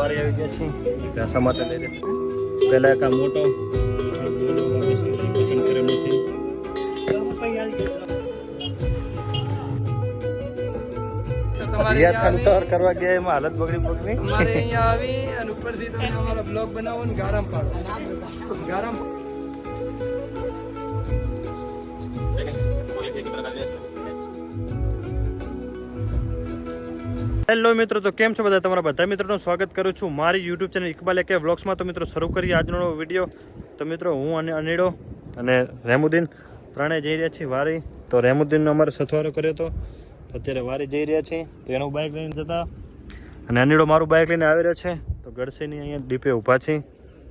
વારી આવી ગયા છે ભેંસા માટે લઈ દે. પહેલા એક આ મોટો પસંદ કર્યો નથી. કરવા ગયા એમાં હાલત બગડી. અમારે અહીંયા આવી અને ઉપરથી તમે અમારા બ્લોગ બનાવો ને ગારામ પાડો. ગારામ હેલો મિત્રો, તો કેમ છો બધા? તમારા બધા મિત્રોનું સ્વાગત કરું છું મારી યુટ્યુબ ચેનલ ઇકબાલ એકે વ્લોગ્સમાં. તો મિત્રો શરૂ કરીએ આજનો વિડીયો. તો મિત્રો હું અને અનિડો અને રેમુદ્દીન ત્રણેય જઈ રહ્યા છીએ વારી. તો રેમુદ્દીનનો અમારે સથવારો કર્યો હતો, અત્યારે વારી જઈ રહ્યા છીએ. તો એનું બાઇક લઈને જતા અને અનિડો મારું બાઇક લઈને આવી રહ્યો છે. તો ગળસીની અહીંયા ડીપે ઊભા છીએ.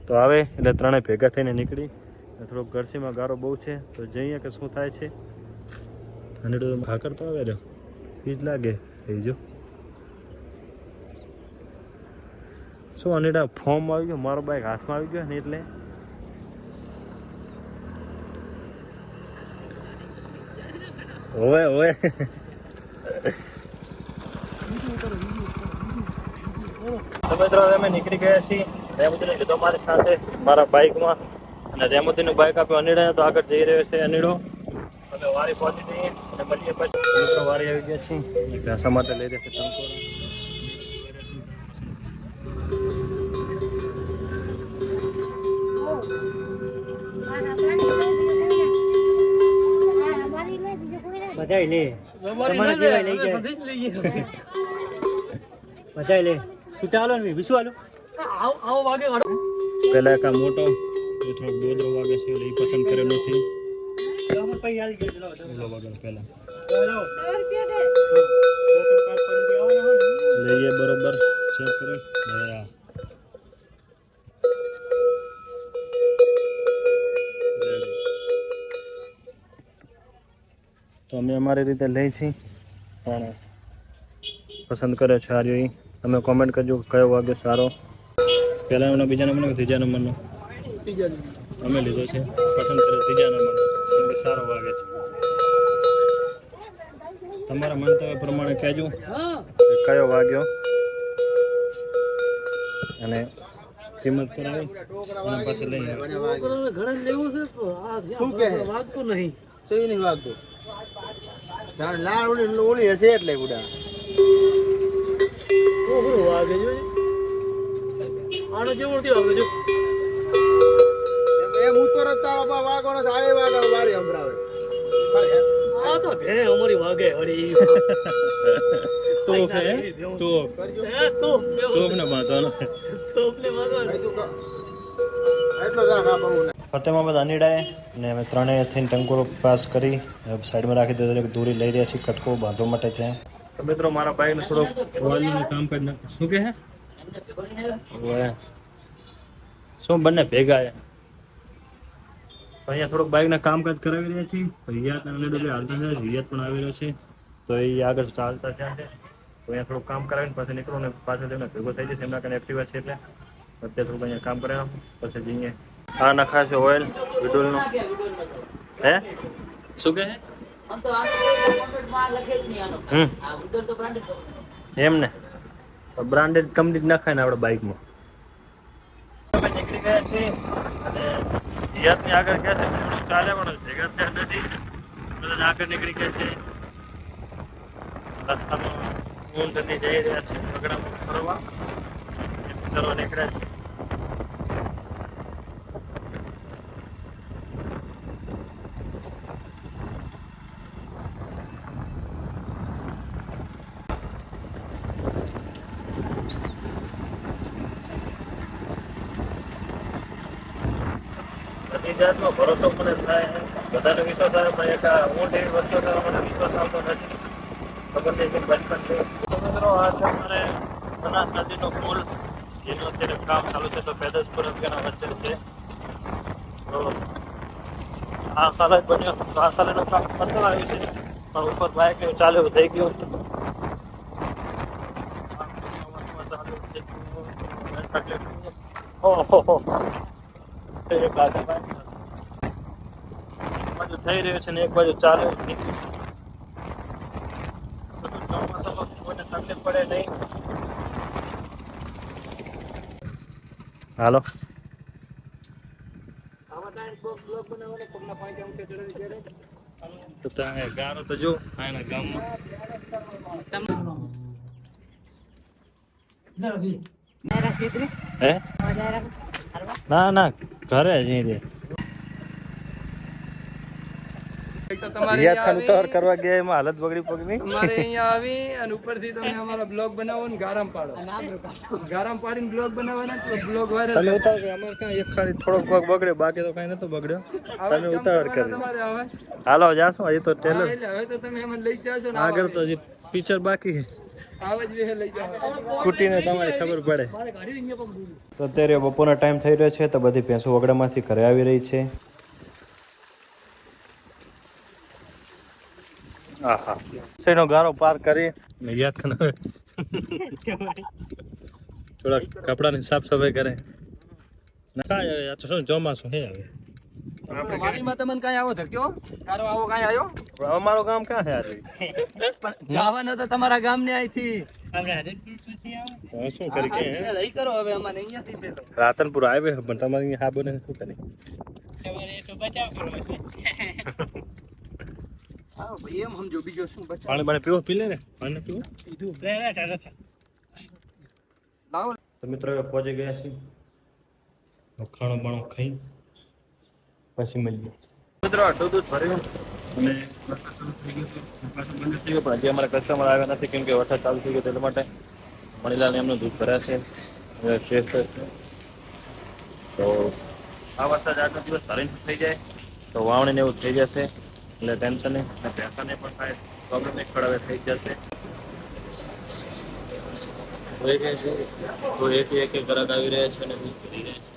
તો આવે એટલે ત્રણેય ભેગા થઈને નીકળી. થોડોક ગળસીમાં ગારો બહુ છે, તો જઈએ કે શું થાય છે. અનિડો ભાકર તો આવે રહ્યો એ જ લાગે થઈ જો. શું અનિડા ફોર્મ આવી ગયો, મારો બાઇક હાથમાં આવી ગયો ને એટલે ઓય ઓય અમે નીકળી ગયા છીએ. રેમુદ્દીને લીધો મારી સાથે મારા બાઇકમાં, અને રેમુદ્દીનનું બાઇક આપ્યો અનિડાને. તો આગળ જઈ રહ્યો છે અનિડો. અમે વારી પહોંચી જઈએ અને મળીએ પછી. મિત્રો વારી આવી ગયા છીએ, ભેંસા માટે લઈ રહ્યા છે ટંકોરા. બધાય લે તમારા જેવા લઈ જાય બધાય લે છૂટા હાલો ને વિશુ હાલો આવો વાગે પેલા એક આ મોટો થોડો દોદરો વાગે છે એટલે એ પસંદ કર્યો નથી. લઈએ બરોબર ચેક કરે. તો અમે અમારી રીતે લઈ છીએ, પણ પસંદ કર્યો છે આ રહ્યો. તમે કોમેન્ટ કરજો કયો વાગ્યો સારો. પહેલા નંબરનો, બીજા નંબરનો, ત્રીજા નંબરનો અમે લીધો છે. પસંદ કર્યો ત્રીજા નંબરનો, કેમ કે સારો વાગે છે. તમારા મંતવ્ય પ્રમાણે કહેજો કે કયો વાગ્યો અને કિંમત કરાવી અને પાછળ લઈ ઘણા લેવું છે વાગતું નહીં તો એ નહીં વાગતું. લાલ ઓલી હશે એટલે ગુડા વાગે જો આનો જેવો નથી વાગે જો એમ ઉતર તારો બા વાગવાનો આવે વાગા વારી સંભળાવે. આ તો ભે અમારી વાગે હરી તો હે તો ને બાંધવાનો એટલો રાખ આપણું ફતેમાબાદ અનિડાએ ને અમે ત્રણેય થઈને ટંકોરો પાસ કરી સાઈડમાં રાખી દીધો. દોરી લઈ રહ્યા છીએ કટકો બાંધવા માટે ત્યાં. તો મિત્રો મારા બાઈકને થોડોક ઓઇલનું કામ કરી નાખ. શું કહે શું બંને ભેગા અહીંયા થોડુંક બાઇકના કામકાજ કરાવી રહ્યા છીએ. હિયાત અને અનિડો બે હાલતા છે, હિયાત પણ આવી રહ્યો છે. તો એ આગળ ચાલતા થયા છે. તો અહીંયા થોડુંક કામ કરાવીને પાછળ નીકળો ને પાછળ તેમને ભેગો થઈ જશે. એમના કારણે એક્ટિવા છે એટલે અત્યારે થોડુંક અહીંયા કામ કરાવ્યું પછી જઈએ. આ નખા છે ઓઇલ વિડુલનું. હે શું કહે એમ ને બ્રાન્ડેડ કંપની નખાય ને આપણે બાઇકમાં. અમે નીકળી ગયા છીએ અને હિયાતની આગળ ગયા છે. ચાલે પણ ભેગા થયા નથી. બધા આગળ નીકળી ગયા છે. રસ્તામાં ઊંટ જઈ રહ્યા છે વગડામાં ફરવા. ફરવા નીકળ્યા છે. જાતનો ભરોસો મને થાય, બધાનો વિશ્વાસ આવે, પણ એક ઊંટ એવી વસ્તુ મને વિશ્વાસ આવતો નથી. ખબર નહીં કે બચપનથી. મિત્રો આ છે અમારે બનાસ નદીનો પુલ, જેનું અત્યારે કામ ચાલુ છે. તો પેદસપુર અંગેના વચ્ચે છે. તો આ સાલ જ બન્યો. તો આ સાલ એનું કામ કરતા આવ્યું છે, પણ ઉપર બાઇક એવું ચાલુ થઈ ગયું. ઓહો એક બાજુ થઈ રહ્યું છે ને એક બાજુ ચાલે. બધું ચોમાસામાં કોઈને તકલીફ પડે નહીં. હાલો બ્લોગ બનાવવાનો પગલા પાંચ આમ છે ચડે ત્યારે તો ત્યાં ગારો તો જો આના ગામમાં હે ના ના ઘરે જ અહીં રે તો તમારે રિયાદ ખાન અહીંયા ઉતાવળ કરવા ગયા એમાં હાલત બગડી પગની તમારે અહીંયા આવી અને ઉપરથી તમે અમારા બ્લોગ બનાવો ને ગારામ પાડો ગારામ પાડીને બ્લોગ બનાવવાના તો બ્લોગ વાયરલ તમે ઉતાવળ કરી. અમારે ક્યાં એક ખાલી થોડોક પગ બગડ્યો બાકી તો કઈ નતો બગડ્યો તમે ઉતાવળ કરી તમારે હવે હાલો જાશું હજી તો ટેલર એટલે હવે તો તમે એમાં લઈ જાશો ને આગળ તો હજી પિક્ચર બાકી છે આવા જ વિશે લઈ જાઓ કુટીને તમારી ખબર પડે તો અત્યારે બપોરનો ટાઈમ થઈ રહ્યો છે તો બધી ભેંસો વગડામાંથી ઘરે આવી રહી છે આહા સેનો ગારો પાર કરી ને યાદ કર થોડા કપડાની સાફ સફાઈ કરે ના કાંઈ હવે આ તો શું ચોમાસું હે હવે વાડીમાં તમને કાંઈ આવો ધક્યો તારો આવો કાંઈ આવ્યો અમારું ગામ ક્યાં છે આજે પણ જવાનો તો તમારા ગામને અહીંથી હવે શું કરી કે લઈ કરો હવે અમારે અહીંયાથી દે તો રાતનપુર આવ્યો પણ તમારે અહીંયા હા બને શું કરી હા ભાઈ એમ સમજો બીજો શું બચાવ પાણી પાણી પીવો પી લે ને પાણી પીવો લાવો તો મિત્રો હવે પહોંચી ગયા છીએ ખાણો બાણો ખાઈ પછી મળીએ મિત્રો આટલું દૂધ ભર્યું અને વરસાદ ચાલુ થઈ ગયો પાછું બંધ થઈ ગયો પણ હજી અમારા કસ્ટમર આવ્યા નથી કેમ કે વરસાદ ચાલુ થઈ ગયો એટલા માટે મણીલાલ એમનું દૂધ ભરાશે હવે શેષ છે તો આ વરસાદ આજનો દિવસ ભરીને થઈ જાય તો વાવણીને એવું થઈ જશે એટલે ટેન્શન નહીં અને પૈસાને પણ થાય પ્રોબ્લેમ એક હવે થઈ જશે તો એક એક ગ્રાહક આવી રહ્યા છે અને દૂધ ભરી રહ્યા છે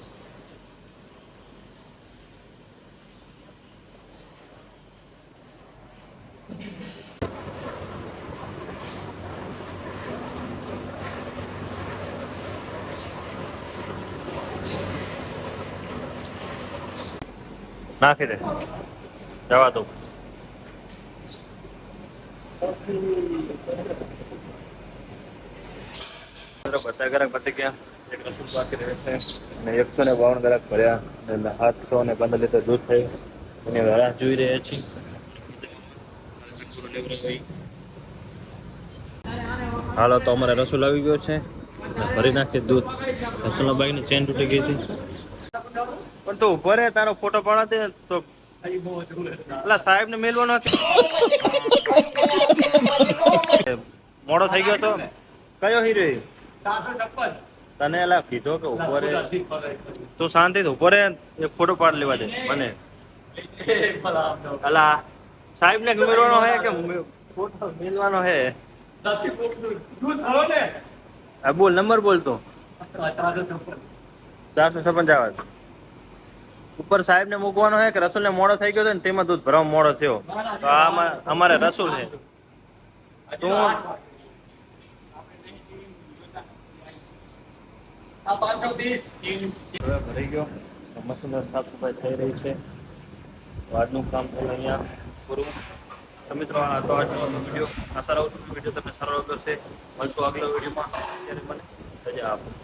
નાખી દે જવા દો બધા ગ્રાહક પતી ગયા એક રસૂલ બાકી રહે છે અને 152 ગ્રાહક ભર્યા એટલે 815 લીટર દૂધ થયું એની રાહ જોઈ રહ્યા છીએ હાલો તો અમારે રસૂલ આવી ગયો છે ભરી નાખી દૂધ રસૂલના બાઈકની ચેન તૂટી ગઈ હતી પણ તું ઉભો રે તારો ફોટો પાડે તો અલા સાહેબ ને મેલવાનો મોડો થઈ ગયો તો કયો હીરો તને એલા કીધો કે ઉભો રે તું શાંતિથી ઉભો રે એક ફોટો પાડ લેવા દે મને અલા સાહેબ ને મેળવાનો હે કે ફોટો મેલવાનો હે હા બોલ નંબર બોલ તો 456 જવા ઉપર સાહેબ ને મૂકવાનો હે કે રસૂલ ને મોડો થઈ ગયો ને તેમાં દૂધ ભરવા મોડો થયો તો આ અમારે રસૂલ છે તું હવે ભરાઈ ગયો મશીન સાફ સફાઈ થઈ રહી છે તો આજનું કામ થયું અહીંયા પૂરું તો મિત્રો આ તો આજનો વિડીયો આશા રહું છું વિડીયો તમને સારો લાગ્યો છે મળશું આગલા વિડીયોમાં ત્યારે મને રજા આપો